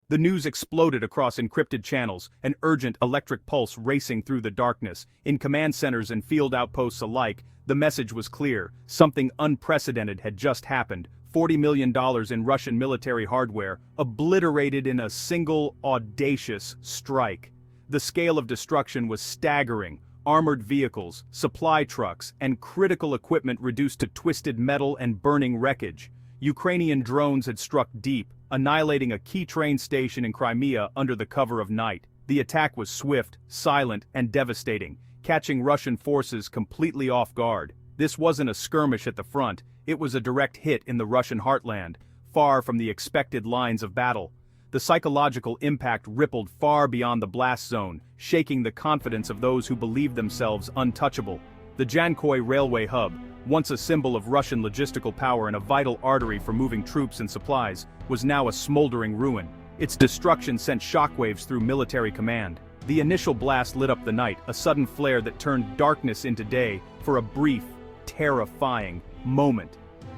The news exploded across encrypted channels, an urgent electric pulse racing through the darkness. In command centers and field outposts alike, the message was clear: something unprecedented had just happened. $40 million in Russian military hardware, obliterated in a single, audacious strike. The scale of destruction was staggering. Armored vehicles, supply trucks, and critical equipment reduced to twisted metal and burning wreckage. Ukrainian drones had struck deep, annihilating a key train station in Crimea under the cover of night. The attack was swift, silent, and devastating, catching Russian forces completely off guard. This wasn't a skirmish at the front, it was a direct hit in the Russian heartland, far from the expected lines of battle. The psychological impact rippled far beyond the blast zone, shaking the confidence of those who believed themselves untouchable. The Jankoy railway hub, once a symbol of Russian logistical power and a vital artery for moving troops and supplies, was now a smoldering ruin. Its destruction sent shockwaves through military command. The initial blast lit up the night, a sudden flare that turned darkness into day for a brief, terrifying moment.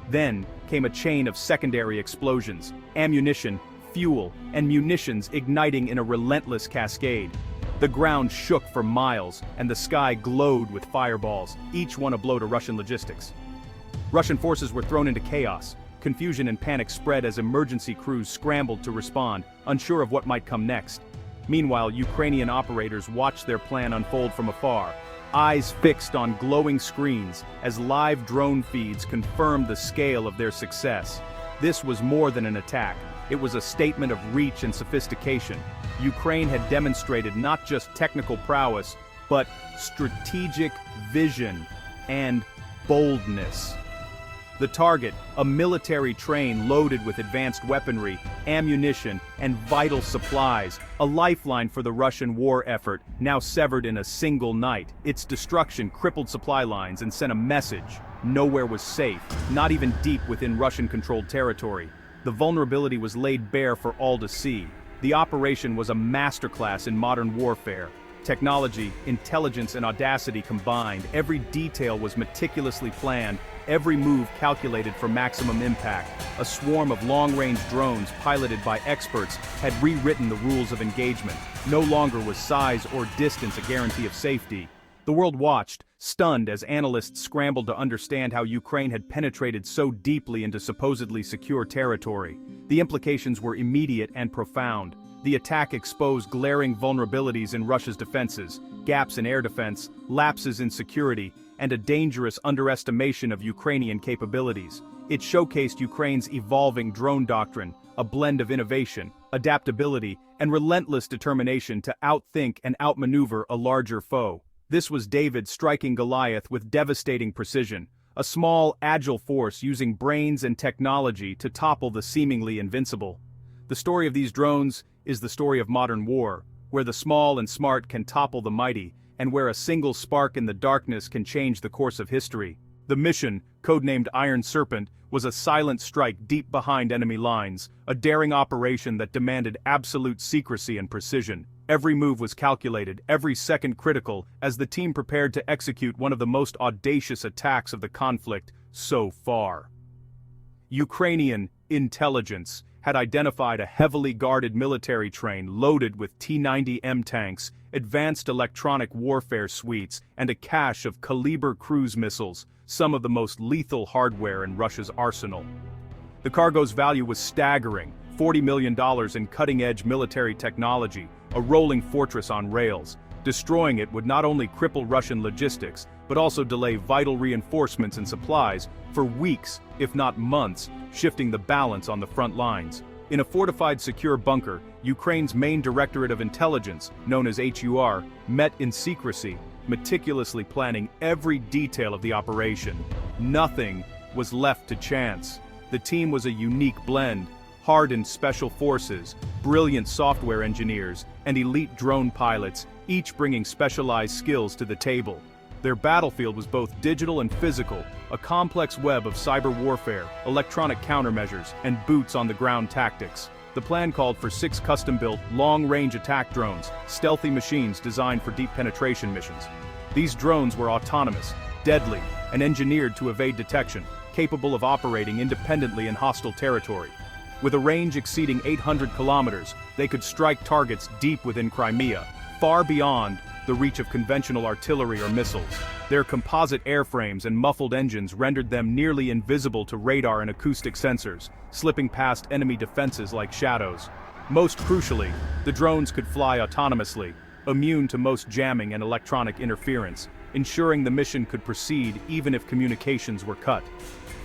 Then came a chain of secondary explosions, ammunition, fuel, and munitions igniting in a relentless cascade. The ground shook for miles, and the sky glowed with fireballs, each one a blow to Russian logistics. Russian forces were thrown into chaos. Confusion and panic spread as emergency crews scrambled to respond, unsure of what might come next. Meanwhile, Ukrainian operators watched their plan unfold from afar, eyes fixed on glowing screens as live drone feeds confirmed the scale of their success. This was more than an attack. It was a statement of reach and sophistication. Ukraine had demonstrated not just technical prowess, but strategic vision and boldness. The target, a military train loaded with advanced weaponry, ammunition, and vital supplies, a lifeline for the Russian war effort, now severed in a single night. Its destruction crippled supply lines and sent a message: nowhere was safe, not even deep within Russian-controlled territory. The vulnerability was laid bare for all to see. The operation was a masterclass in modern warfare. Technology, intelligence, and audacity combined, every detail was meticulously planned, every move calculated for maximum impact. A swarm of long-range drones piloted by experts had rewritten the rules of engagement. No longer was size or distance a guarantee of safety. The world watched, stunned, as analysts scrambled to understand how Ukraine had penetrated so deeply into supposedly secure territory. The implications were immediate and profound. The attack exposed glaring vulnerabilities in Russia's defenses, gaps in air defense, lapses in security, and a dangerous underestimation of Ukrainian capabilities. It showcased Ukraine's evolving drone doctrine, a blend of innovation, adaptability, and relentless determination to outthink and outmaneuver a larger foe. This was David striking Goliath with devastating precision, a small, agile force using brains and technology to topple the seemingly invincible. The story of these drones is the story of modern war, where the small and smart can topple the mighty, and where a single spark in the darkness can change the course of history. The mission, codenamed Iron Serpent, was a silent strike deep behind enemy lines, a daring operation that demanded absolute secrecy and precision. Every move was calculated, every second critical, as the team prepared to execute one of the most audacious attacks of the conflict so far. Ukrainian intelligence had identified a heavily guarded military train loaded with T-90M tanks, advanced electronic warfare suites, and a cache of Kaliber cruise missiles, some of the most lethal hardware in Russia's arsenal. The cargo's value was staggering: $40 million in cutting-edge military technology, a rolling fortress on rails. Destroying it would not only cripple Russian logistics, but also delay vital reinforcements and supplies for weeks, if not months, shifting the balance on the front lines. In a fortified secure bunker, Ukraine's main Directorate of Intelligence, known as HUR, met in secrecy, meticulously planning every detail of the operation. Nothing was left to chance. The team was a unique blend: hardened special forces, brilliant software engineers, and elite drone pilots, each bringing specialized skills to the table. Their battlefield was both digital and physical, a complex web of cyber warfare, electronic countermeasures, and boots-on-the-ground tactics. The plan called for 6 custom-built, long-range attack drones, stealthy machines designed for deep penetration missions. These drones were autonomous, deadly, and engineered to evade detection, capable of operating independently in hostile territory. With a range exceeding 800 kilometers, they could strike targets deep within Crimea, far beyond the reach of conventional artillery or missiles. Their composite airframes and muffled engines rendered them nearly invisible to radar and acoustic sensors, slipping past enemy defenses like shadows. Most crucially, the drones could fly autonomously, immune to most jamming and electronic interference, ensuring the mission could proceed even if communications were cut.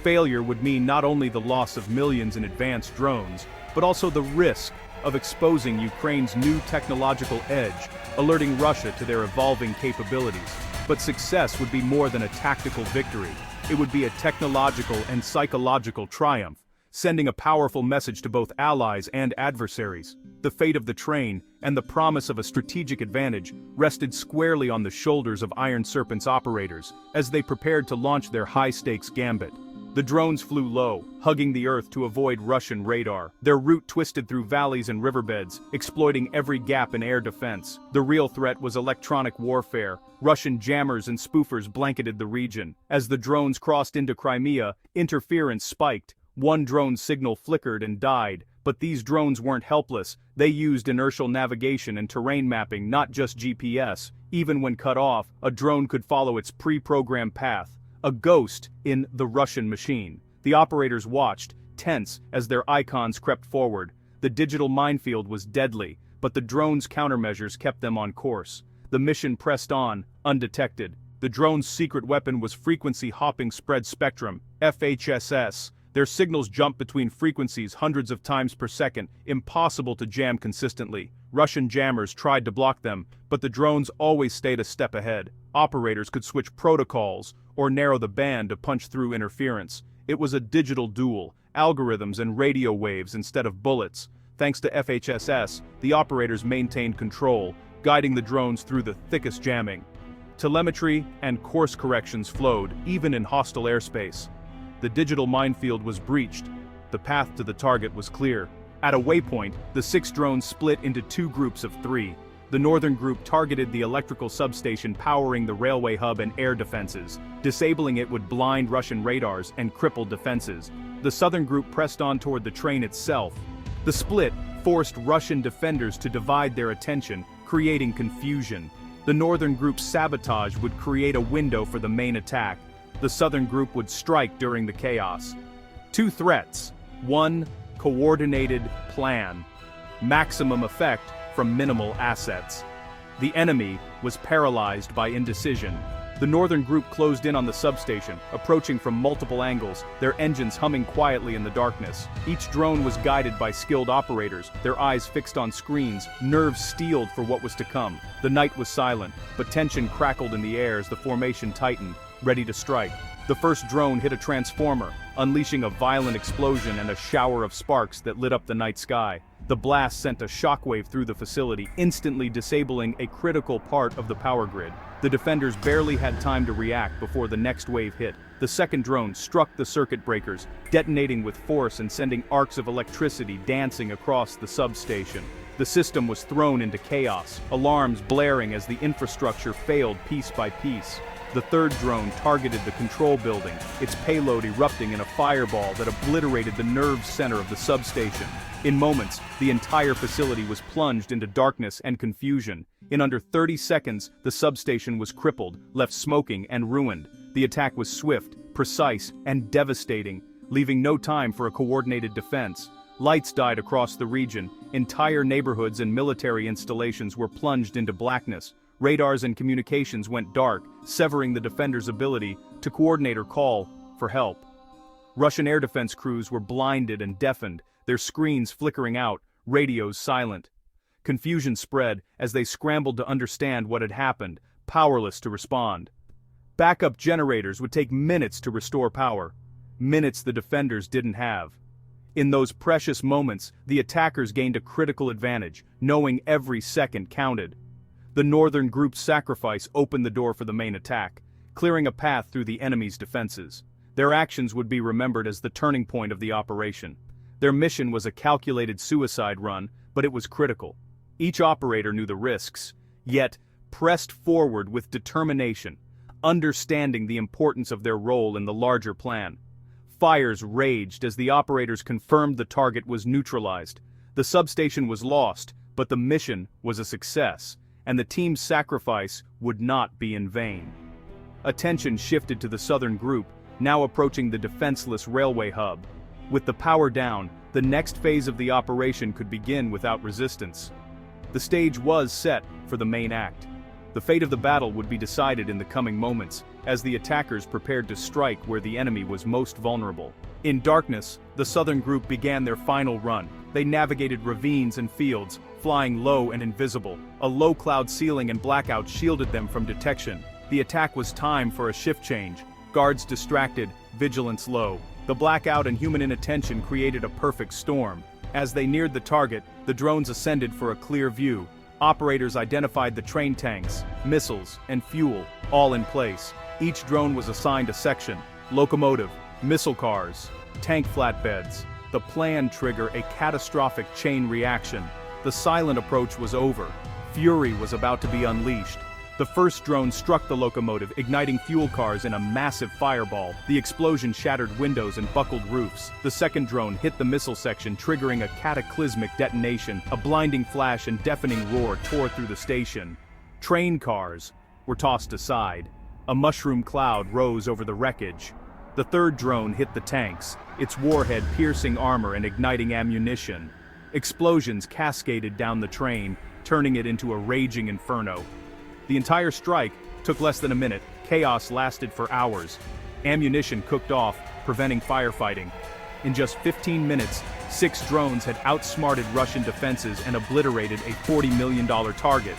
Failure would mean not only the loss of millions in advanced drones, but also the risk of exposing Ukraine's new technological edge, alerting Russia to their evolving capabilities. But success would be more than a tactical victory. It would be a technological and psychological triumph, sending a powerful message to both allies and adversaries. The fate of the train, and the promise of a strategic advantage, rested squarely on the shoulders of Iron Serpent's operators, as they prepared to launch their high-stakes gambit. The drones flew low, hugging the earth to avoid Russian radar. Their route twisted through valleys and riverbeds, exploiting every gap in air defense. The real threat was electronic warfare. Russian jammers and spoofers blanketed the region. As the drones crossed into Crimea, interference spiked. One drone signal flickered and died, but these drones weren't helpless. They used inertial navigation and terrain mapping, not just GPS. Even when cut off, a drone could follow its pre-programmed path. A ghost in the Russian machine. The operators watched, tense, as their icons crept forward. The digital minefield was deadly, but the drones' countermeasures kept them on course. The mission pressed on, undetected. The drone's secret weapon was frequency-hopping spread spectrum, FHSS. Their signals jumped between frequencies hundreds of times per second, impossible to jam consistently. Russian jammers tried to block them, but the drones always stayed a step ahead. Operators could switch protocols, or narrow the band to punch through interference. It was a digital duel, algorithms and radio waves instead of bullets. Thanks to FHSS, the operators maintained control, guiding the drones through the thickest jamming. Telemetry and course corrections flowed, even in hostile airspace. The digital minefield was breached. The path to the target was clear. At a waypoint, the 6 drones split into 2 groups of 3. The northern group targeted the electrical substation powering the railway hub and air defenses. Disabling it would blind Russian radars and cripple defenses. The southern group pressed on toward the train itself. The split forced Russian defenders to divide their attention, creating confusion. The northern group's sabotage would create a window for the main attack. The southern group would strike during the chaos. 2 threats. 1. Coordinated plan. Maximum effect from minimal assets. The enemy was paralyzed by indecision. The northern group closed in on the substation, approaching from multiple angles, their engines humming quietly in the darkness. Each drone was guided by skilled operators, their eyes fixed on screens, nerves steeled for what was to come. The night was silent, but tension crackled in the air as the formation tightened, ready to strike. The first drone hit a transformer, unleashing a violent explosion and a shower of sparks that lit up the night sky. The blast sent a shockwave through the facility, instantly disabling a critical part of the power grid. The defenders barely had time to react before the next wave hit. The second drone struck the circuit breakers, detonating with force and sending arcs of electricity dancing across the substation. The system was thrown into chaos, alarms blaring as the infrastructure failed piece by piece. The third drone targeted the control building, its payload erupting in a fireball that obliterated the nerve center of the substation. In moments, the entire facility was plunged into darkness and confusion. In under 30 seconds, the substation was crippled, left smoking and ruined. The attack was swift, precise, and devastating, leaving no time for a coordinated defense. Lights died across the region. Entire neighborhoods and military installations were plunged into blackness. Radars and communications went dark, severing the defenders' ability to coordinate or call for help. Russian air defense crews were blinded and deafened, their screens flickering out, radios silent. Confusion spread as they scrambled to understand what had happened, powerless to respond. Backup generators would take minutes to restore power, minutes the defenders didn't have. In those precious moments, the attackers gained a critical advantage, knowing every second counted. The northern group's sacrifice opened the door for the main attack, clearing a path through the enemy's defenses. Their actions would be remembered as the turning point of the operation. Their mission was a calculated suicide run, but it was critical. Each operator knew the risks, yet pressed forward with determination, understanding the importance of their role in the larger plan. Fires raged as the operators confirmed the target was neutralized. The substation was lost, but the mission was a success, and the team's sacrifice would not be in vain. Attention shifted to the southern group, now approaching the defenseless railway hub. With the power down, the next phase of the operation could begin without resistance. The stage was set for the main act. The fate of the battle would be decided in the coming moments, as the attackers prepared to strike where the enemy was most vulnerable. In darkness, the southern group began their final run. They navigated ravines and fields, flying low and invisible. A low cloud ceiling and blackout shielded them from detection. The attack was time for a shift change. Guards distracted, vigilance low. The blackout and human inattention created a perfect storm. As they neared the target, the drones ascended for a clear view. Operators identified the train tanks, missiles, and fuel, all in place. Each drone was assigned a section: locomotive, missile cars, tank flatbeds. The plan triggered a catastrophic chain reaction. The silent approach was over. Fury was about to be unleashed. The first drone struck the locomotive, igniting fuel cars in a massive fireball. The explosion shattered windows and buckled roofs. The second drone hit the missile section, triggering a cataclysmic detonation. A blinding flash and deafening roar tore through the station. Train cars were tossed aside. A mushroom cloud rose over the wreckage. The third drone hit the tanks, its warhead piercing armor and igniting ammunition. Explosions cascaded down the train, turning it into a raging inferno. The entire strike took less than a minute. Chaos lasted for hours. Ammunition cooked off, preventing firefighting. In just 15 minutes, 6 drones had outsmarted Russian defenses and obliterated a $40 million target.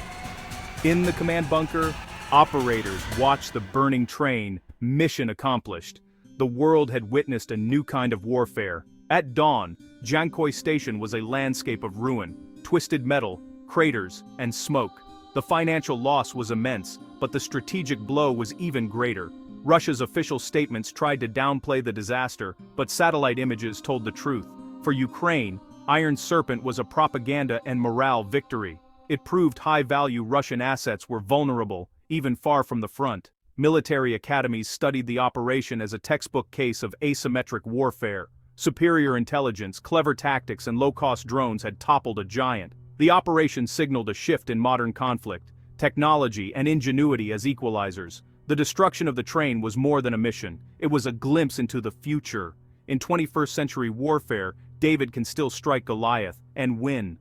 In the command bunker, operators watched the burning train. Mission accomplished. The world had witnessed a new kind of warfare. At dawn, Jankoy Station was a landscape of ruin, twisted metal, craters, and smoke. The financial loss was immense, but the strategic blow was even greater. Russia's official statements tried to downplay the disaster, but satellite images told the truth. For Ukraine, Iron Serpent was a propaganda and morale victory. It proved high-value Russian assets were vulnerable, even far from the front. Military academies studied the operation as a textbook case of asymmetric warfare. Superior intelligence, clever tactics, and low-cost drones had toppled a giant. The operation signaled a shift in modern conflict, technology and ingenuity as equalizers. The destruction of the train was more than a mission. It was a glimpse into the future. In 21st century warfare, David can still strike Goliath and win.